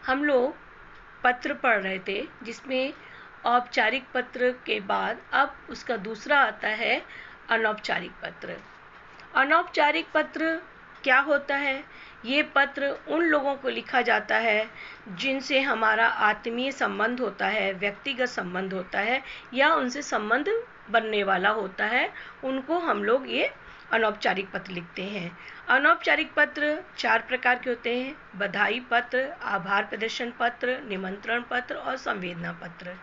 हम लोग पत्र पढ़ रहे थे, जिसमें औपचारिक पत्र के बाद अब उसका दूसरा आता है अनौपचारिक पत्र। अनौपचारिक पत्र क्या होता है? ये पत्र उन लोगों को लिखा जाता है जिनसे हमारा आत्मीय संबंध होता है, व्यक्तिगत संबंध होता है, या उनसे संबंध बनने वाला होता है, उनको हम लोग ये अनौपचारिक पत्र लिखते हैं। अनौपचारिक पत्र 4 प्रकार के होते हैं: बधाई पत्र, आभार प्रदर्शन पत्र, निमंत्रण पत्र और संवेदना पत्र।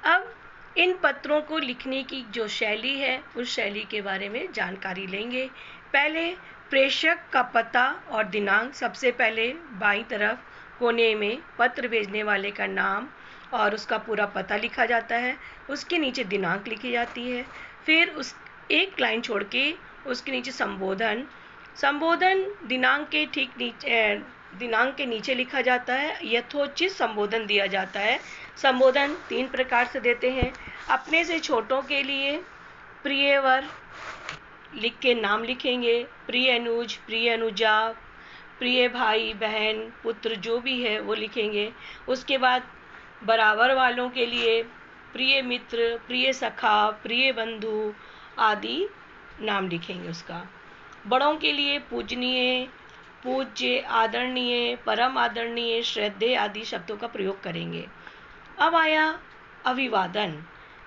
अब इन पत्रों को लिखने की जो शैली है, उस शैली के बारे में जानकारी लेंगे। पहले प्रेषक का पता और दिनांक। सबसे पहले बाईं तरफ कोने में पत्र भेजने वाले का नाम और उसका पूरा पता लिखा जाता है, उसके नीचे दिनांक लिखी जाती है। फिर उस एक लाइन छोड़ के उसके नीचे संबोधन दिनांक के ठीक नीचे, दिनांक के नीचे लिखा जाता है। यथोचित संबोधन दिया जाता है। संबोधन 3 प्रकार से देते हैं। अपने से छोटों के लिए प्रियवर लिख के नाम लिखेंगे, प्रिय अनुज, प्रिय अनुजा, प्रिय भाई बहन पुत्र जो भी है वो लिखेंगे। उसके बाद बराबर वालों के लिए प्रिय मित्र, प्रिय सखा, प्रिय बंधु आदि नाम लिखेंगे उसका। बड़ों के लिए पूजनीय, पूज्य, आदरणीय, परम आदरणीय, श्रद्धेय आदि शब्दों का प्रयोग करेंगे। अब आया अभिवादन।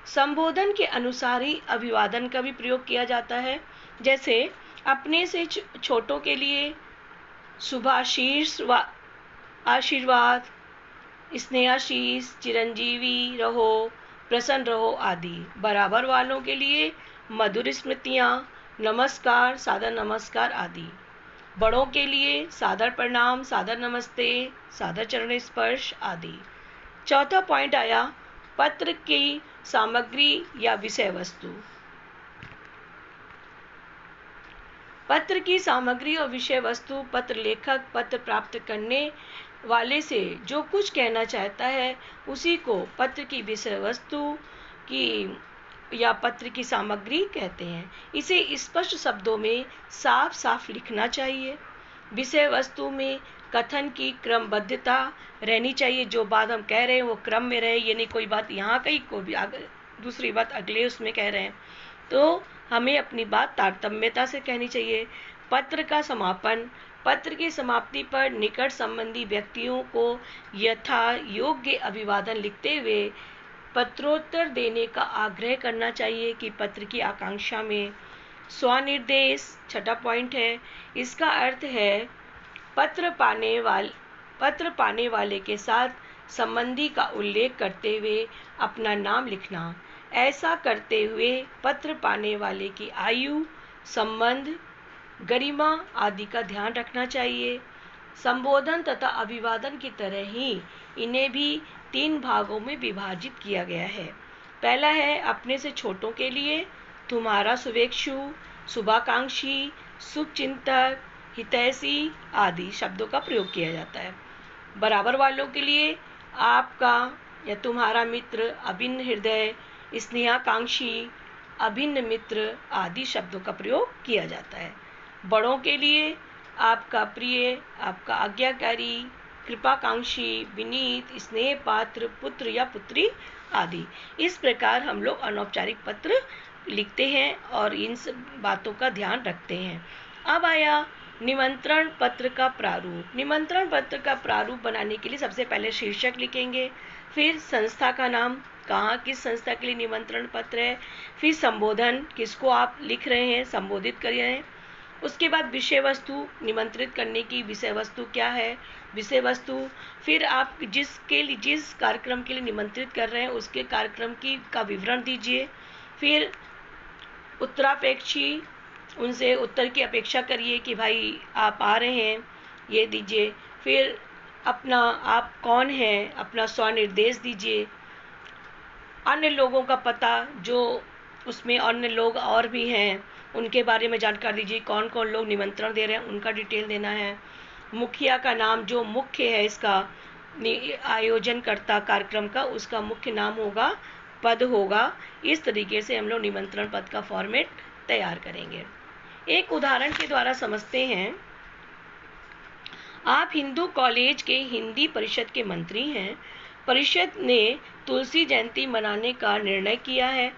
संबोधन के अनुसार ही अभिवादन का भी प्रयोग किया जाता है। जैसे अपने से छोटों के लिए शुभाशीष, आशीर्वाद, स्नेहाशीष, चिरंजीवी रहो, प्रसन्न रहो आदि। बराबर वालों के लिए मधुर स्मृतियाँ, नमस्कार, सादर नमस्कार आदि। बड़ों के लिए सादर प्रणाम, सादर नमस्ते, सादर चरण स्पर्श आदि। चौथा पॉइंट आया पत्र की सामग्री या विषय वस्तु। पत्र की सामग्री और विषय वस्तु पत्र लेखक पत्र प्राप्त करने वाले से जो कुछ कहना चाहता है उसी को पत्र की विषय वस्तु की या पत्र की सामग्री कहते हैं। इसे स्पष्ट शब्दों में साफ साफ लिखना चाहिए। विषय वस्तु में कथन की क्रमबद्धता रहनी चाहिए। जो बात हम कह रहे हैं वो क्रम में रहे, ये नहीं कोई बात यहाँ कही कोई दूसरी बात अगले उसमें कह रहे हैं, तो हमें अपनी बात तारतम्यता से कहनी चाहिए। पत्र का समापन। पत्र की समाप्ति पर निकट संबंधी व्यक्तियों को यथा योग्य अभिवादन लिखते हुए पत्रोत्तर देने का आग्रह करना चाहिए कि पत्र की आकांक्षा में स्वनिर्देश 6ठा पॉइंट है। इसका अर्थ है पत्र पाने वाले के साथ संबंधी का उल्लेख करते हुए अपना नाम लिखना। ऐसा करते हुए पत्र पाने वाले की आयु, संबंध, गरिमा आदि का ध्यान रखना चाहिए। संबोधन तथा अभिवादन की तरह ही इन्हें भी 3 भागों में विभाजित किया गया है। पहला है अपने से छोटों के लिए तुम्हारा शुभेच्छु, शुभाकांक्षी, शुभचिंतक, हितैषी आदि शब्दों का प्रयोग किया जाता है। बराबर वालों के लिए आपका या तुम्हारा मित्र, अभिन्न हृदय, स्नेहाकांक्षी, अभिन्न मित्र आदि शब्दों का प्रयोग किया जाता है। बड़ों के लिए आपका प्रिय, आपका आज्ञाकारी, कृपाकांक्षी, विनीत, स्नेह पात्र, पुत्र या पुत्री आदि। इस प्रकार हम लोग अनौपचारिक पत्र लिखते हैं और इन सब बातों का ध्यान रखते हैं। अब आया निमंत्रण पत्र का प्रारूप। निमंत्रण पत्र का प्रारूप बनाने के लिए सबसे पहले शीर्षक लिखेंगे, फिर संस्था का नाम, कहाँ किस संस्था के लिए निमंत्रण पत्र है, फिर संबोधन, किसको आप लिख रहे हैं, संबोधित कर रहे हैं। उसके बाद विषय वस्तु, निमंत्रित करने की विषय वस्तु क्या है, विषय वस्तु, फिर आप जिस कार्यक्रम के लिए निमंत्रित कर रहे हैं उसके कार्यक्रम का विवरण दीजिए। फिर उत्तरापेक्षी, उनसे उत्तर की अपेक्षा करिए कि भाई आप आ रहे हैं, ये दीजिए। फिर अपना आप कौन हैं, अपना स्वनिर्देश दीजिए। अन्य लोगों का पता, जो उसमें अन्य लोग और भी हैं उनके बारे में जानकारी दीजिए, कौन कौन लोग निमंत्रण दे रहे हैं उनका डिटेल देना है। मुखिया का नाम, जो मुख्य है इसका आयोजनकर्ता कार्यक्रम का, उसका मुख्य नाम होगा, पद होगा। इस तरीके से हम लोग निमंत्रण पद का फॉर्मेट तैयार करेंगे। एक उदाहरण के द्वारा समझते हैं। आप हिंदू कॉलेज के हिंदी परिषद के मंत्री हैं। परिषद ने तुलसी जयंती मनाने का निर्णय किया है।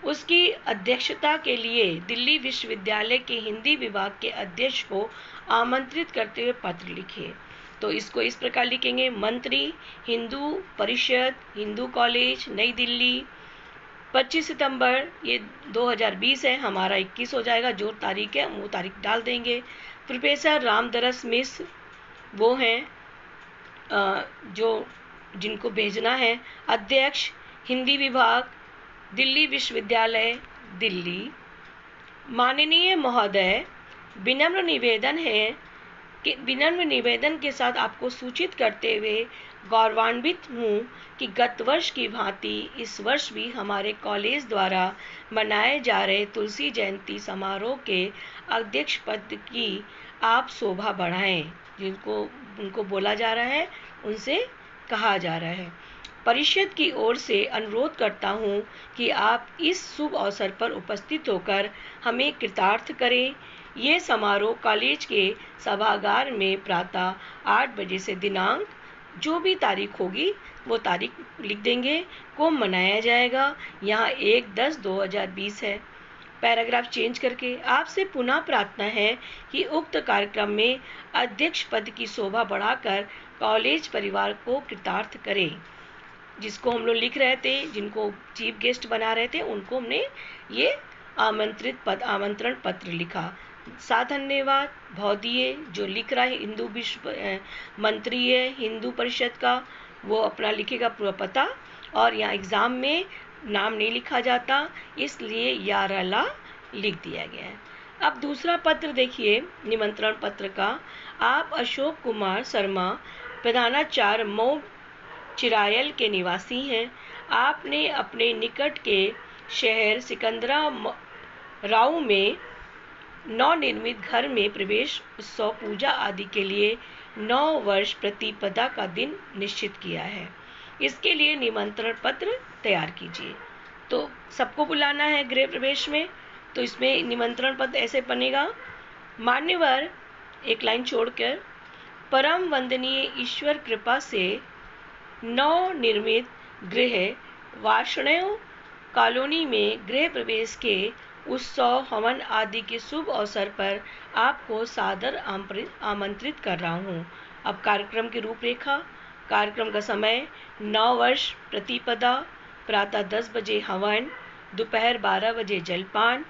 उसकी अध्यक्षता के लिए दिल्ली विश्वविद्यालय के हिंदी विभाग के अध्यक्ष को आमंत्रित करते हुए पत्र लिखे। तो इसको इस प्रकार लिखेंगे, मंत्री, हिंदू परिषद, हिंदू कॉलेज, नई दिल्ली, 25 सितंबर, ये 2020 है, हमारा 21 हो जाएगा, जो तारीख है वो तारीख डाल देंगे। प्रोफेसर रामदरस मिश्र वो हैं जो जिनको भेजना है। अध्यक्ष हिंदी विभाग, दिल्ली विश्वविद्यालय, दिल्ली। माननीय महोदय, विनम्र निवेदन के साथ आपको सूचित करते हुए गौरवान्वित हूँ कि गत वर्ष की भांति इस वर्ष भी हमारे कॉलेज द्वारा मनाए जा रहे तुलसी जयंती समारोह के अध्यक्ष पद की आप शोभा बढ़ाएं। उनको बोला जा रहा है, उनसे कहा जा रहा है। परिषद की ओर से अनुरोध करता हूँ कि आप इस शुभ अवसर पर उपस्थित होकर हमें कृतार्थ करें। ये समारोह कॉलेज के सभागार में प्रातः 8 बजे से दिनांक जो भी तारीख होगी वो तारीख लिख देंगे को मनाया जाएगा। यहाँ 1/10/2020 है। पैराग्राफ चेंज करके आपसे पुनः प्रार्थना है कि उक्त कार्यक्रम में अध्यक्ष पद की शोभा बढ़ाकर कॉलेज परिवार को कृतार्थ करें। जिसको हम लोग लिख रहे थे, जिनको चीफ गेस्ट बना रहे थे, उनको हमने ये आमंत्रण पत्र लिखा। साथ धन्यवाद। भौदीय जो लिख रहा है, हिंदू विश्व मंत्री है हिंदू परिषद का, वो अपना लिखेगा पूरा पता, और यहाँ एग्ज़ाम में नाम नहीं लिखा जाता, इसलिए यारला लिख दिया गया है। अब दूसरा पत्र देखिए, निमंत्रण पत्र का। आप अशोक कुमार शर्मा, प्रधानाचार्य मऊ चिरायल के निवासी हैं। आपने अपने निकट के शहर सिकंदरा राव में नवनिर्मित घर में प्रवेश उत्सव, पूजा आदि के लिए 9 वर्ष प्रतिपदा का दिन निश्चित किया है। इसके लिए निमंत्रण पत्र तैयार कीजिए। तो सबको बुलाना है गृह प्रवेश में, तो इसमें निमंत्रण पत्र ऐसे बनेगा। मान्यवर, एक लाइन छोड़कर, परम वंदनीय ईश्वर कृपा से नवनिर्मित गृह वार्ष्णेय कॉलोनी में गृह प्रवेश के उत्सव, हवन आदि के शुभ अवसर पर आपको सादर आमंत्रित कर रहा हूँ। अब कार्यक्रम की रूपरेखा। कार्यक्रम का समय 9 वर्ष प्रतिपदा, प्रातः 10 बजे हवन, दोपहर 12 बजे जलपान।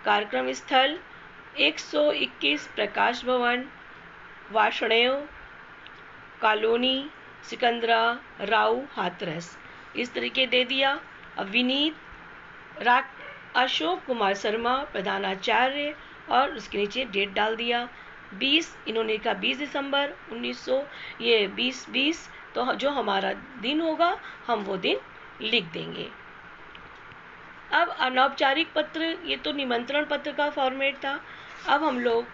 कार्यक्रम स्थल 121 प्रकाश भवन, वार्ष्णेय कॉलोनी, सिकंदरा राव, हाथरस। इस तरीके दे दिया। अब विनीत अशोक कुमार शर्मा, प्रधानाचार्य, और उसके नीचे डेट डाल दिया 20, इन्होंने कहा 20 दिसंबर 2020, तो जो हमारा दिन होगा हम वो दिन लिख देंगे। अब अनौपचारिक पत्र, ये तो निमंत्रण पत्र का फॉर्मेट था। अब हम लोग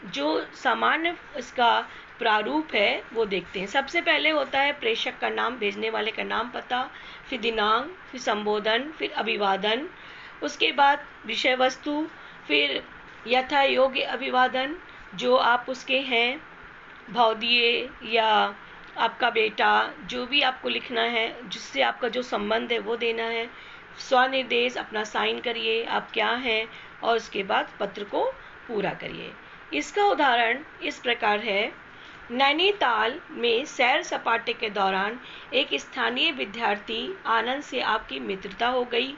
जो सामान्य इसका प्रारूप है वो देखते हैं। सबसे पहले होता है प्रेषक का नाम, भेजने वाले का नाम, पता, फिर दिनांक, फिर संबोधन, फिर अभिवादन, उसके बाद विषय वस्तु, फिर यथा योग्य अभिवादन जो आप उसके हैं, भौदीय या आपका बेटा, जो भी आपको लिखना है, जिससे आपका जो संबंध है वो देना है। स्वनिर्देश, अपना साइन करिए आप क्या हैं, और उसके बाद पत्र को पूरा करिए। इसका उदाहरण इस प्रकार है। नैनीताल में सैर सपाटे के दौरान एक स्थानीय विद्यार्थी आनंद से आपकी मित्रता हो गई।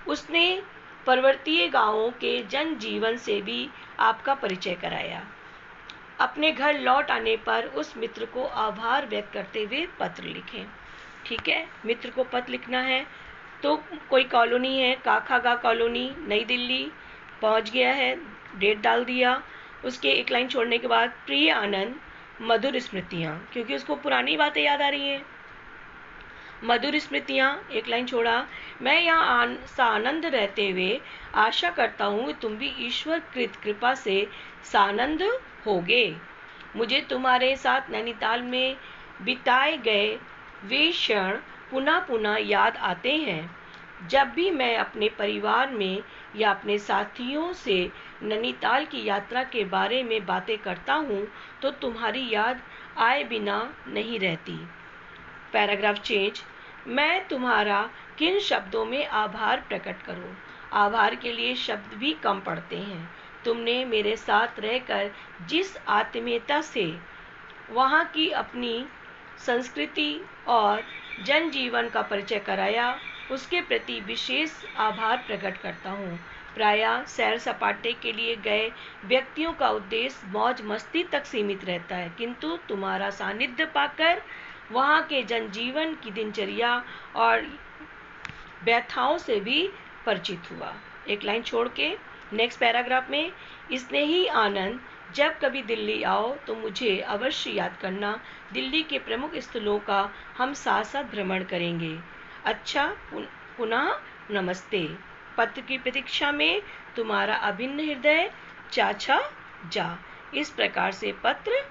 उसने पर्वतीय गांवों के जनजीवन से भी आपका परिचय कराया। अपने घर लौट आने पर उस मित्र को आभार व्यक्त करते हुए पत्र लिखें। ठीक है, मित्र को पत्र लिखना है। तो कोई कॉलोनी है, काखागा कॉलोनी, नई दिल्ली, पहुंच गया है, डेट डाल दिया। उसके एक लाइन छोड़ने के बाद प्रिय आनंद, मधुर स्मृतियाँ, क्योंकि उसको पुरानी बातें याद आ रही हैं। मधुर स्मृतियाँ, एक लाइन छोड़ा, मैं यहाँ सानंद रहते हुए आशा करता हूँ कि तुम भी ईश्वर कृत कृपा से सानंद होगे। मुझे तुम्हारे साथ नैनीताल में बिताए गए वे क्षण पुनः पुनः याद आते हैं। जब भी मैं अपने परिवार में या अपने साथियों से नैनीताल की यात्रा के बारे में बातें करता हूँ तो तुम्हारी याद आए बिना नहीं रहती। Paragraph change. मैं तुम्हारा किन शब्दों में आभार प्रकट करूं? आभार के लिए शब्द भी कम पड़ते हैं। तुमने मेरे साथ रहकर जिस आत्मीयता से वहाँ की अपनी संस्कृति और जनजीवन का परिचय कराया, उसके प्रति विशेष आभार प्रकट करता हूँ। प्रायः सैर सपाटे के लिए गए व्यक्तियों का उद्देश्य मौज मस्ती तक सीमित रहता है, किंतु तुम्हारा सानिध्य पाकर वहाँ के जनजीवन की दिनचर्या और व्यथाओं से भी परिचित हुआ। एक लाइन छोड़ के नेक्स्ट पैराग्राफ में, स्नेही आनंद, जब कभी दिल्ली आओ तो मुझे अवश्य याद करना। दिल्ली के प्रमुख स्थलों का हम साथ साथ भ्रमण करेंगे। अच्छा, पुनः नमस्ते। पत्र की प्रतीक्षा में तुम्हारा अभिन्न हृदय, चाचा जा। इस प्रकार से पत्र